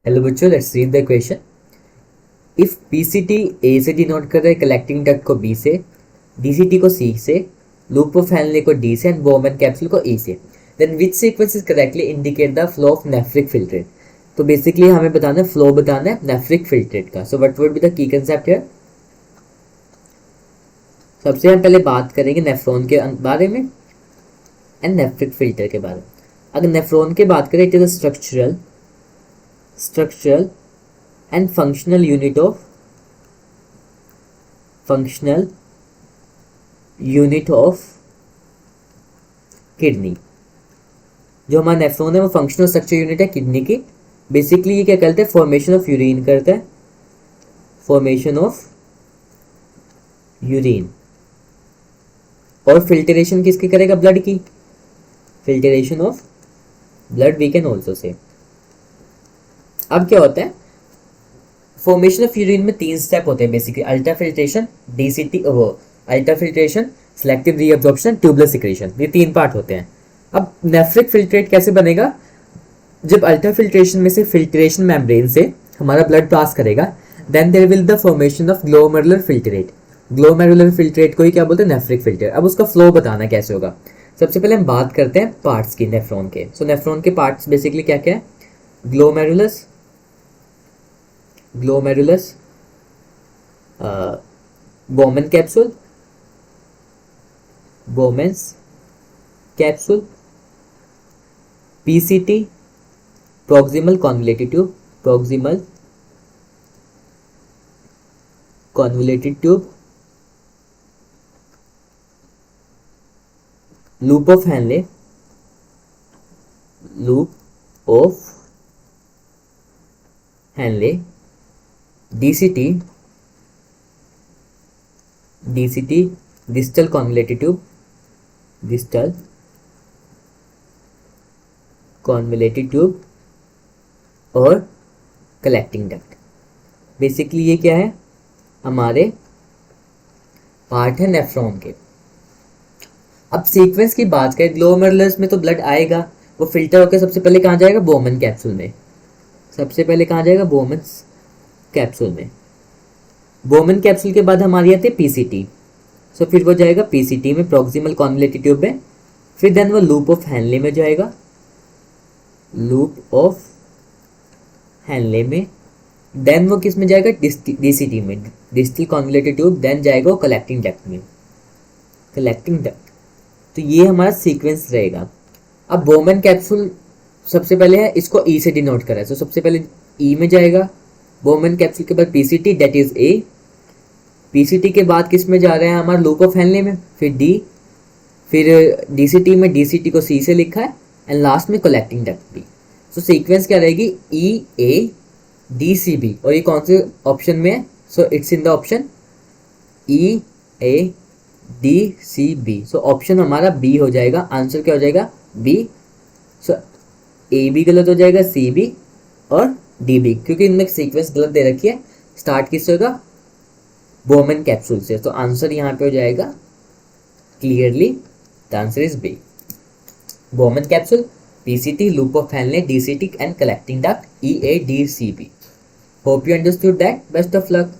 Hello बच्चों, let's read the question. If PCT A से denote कर रहा है कलेक्टिंग डक्ट को बी से, डीसीटी को सी से, लूप ऑफ हैनले को डी से एंड बोमन कैप्सूल को ई से, then which sequence is correctly indicate the flow of nephric filtrate. तो बेसिकली हमें बताना है, फ्लो बताना है नेफ्रिक फिल्ट्रेट का। So what would be the key concept here. सबसे हम पहले बात करेंगे नेफ्रॉन के बारे में एंड नेफ्रिक फिल्टर के बारे में। अगर नेफ्रॉन की बात करें, it is a structural and functional unit of kidney. जो हमारा नेफ्रॉन है वो फंक्शनल स्ट्रक्चर यूनिट है किडनी की। बेसिकली ये क्या करते हैं, फॉर्मेशन ऑफ यूरिन करता है, फॉर्मेशन ऑफ यूरिन। और फिल्टरेशन किसकी करेगा, ब्लड की, filtration of blood we can also say. अब क्या होता है, फॉर्मेशन ऑफ यूरिन में 3 स्टेप होते हैं बेसिकली, अल्ट्रा फिल्ट्रेशन, डीसीटी, वो ultra filtration, selective reabsorption, tubular secretion, ये 3 पार्ट होते हैं। अब नेफ्रिक फिल्ट्रेट कैसे बनेगा, जब अल्ट्रा फिल्ट्रेशन में से फिल्ट्रेशन मेम्ब्रेन से हमारा ब्लड पास करेगा, then there will the formation of glomerular filtrate. Glomerular filtrate को ही क्या बोलते हैं, नेफ्रिक फिल्टर। अब उसका फ्लो बताना कैसे होगा। सबसे पहले हम बात करते हैं पार्ट्स की नेफ्रॉन के। सो नेफ्रॉन के पार्ट्स बेसिकली क्या क्या है, glomerulus, Bowman capsule, Bowman's capsule, PCT, proximal convoluted tube, loop of Henle, DCT, distal convoluted tube और कलेक्टिंग डक्ट। बेसिकली ये क्या है, हमारे पार्ट है नेफ्रॉन के। अब सीक्वेंस की बात करें, ग्लोमेरुलस में तो ब्लड आएगा, वो फिल्टर होकर सबसे पहले कहाँ जाएगा, बोमन कैप्सूल में। सबसे पहले कहाँ जाएगा, बोमन कैप्सूल में। बोमन कैप्सूल के बाद हमारी आती है पीसीटी। सो फिर वो जाएगा पीसीटी में, प्रॉक्सिमल कॉन्वोलेटेड ट्यूब में। फिर देन वो लूप ऑफ हैनले में जाएगा, देन वो किस में जाएगा, डीसीटी में, डिस्टल कॉन्वोलेटेड ट्यूब। देन जाएगा वो कलेक्टिंग डक्ट में, तो ये हमारा सीक्वेंस रहेगा। अब बोमन कैप्सूल सबसे पहले है, इसको ई से डिनोट करा है। तो सबसे पहले ई में जाएगा बोमन कैप्सूल के बाद PCT, that is a. PCT के बाद किस में जा रहा है, हमारा लूप ऑफ हैनले में, फिर डी, फिर डीसीटी में, डीसीटी को सी से लिखा है, एंड लास्ट में कलेक्टिंग डक्ट बी। सो सीक्वेंस क्या रहेगी, ई ए डी सी बी। और ये कौन से ऑप्शन में है, so it's in the option E A D C B. So option हमारा बी हो जाएगा, आंसर क्या हो जाएगा, बी। सो ए बी गलत हो जाएगा, सी बी और डी बी, क्योंकि इनमें सीक्वेंस गलत दे रखी है। स्टार्ट किससे होगा, बोमन कैप्सूल से। तो आंसर यहाँ पे हो जाएगा clearly, the answer is B, Bowman capsule, PCT, loop of Henle, DCT and collecting duct, E A D C B. Hope you understood that. Best of luck.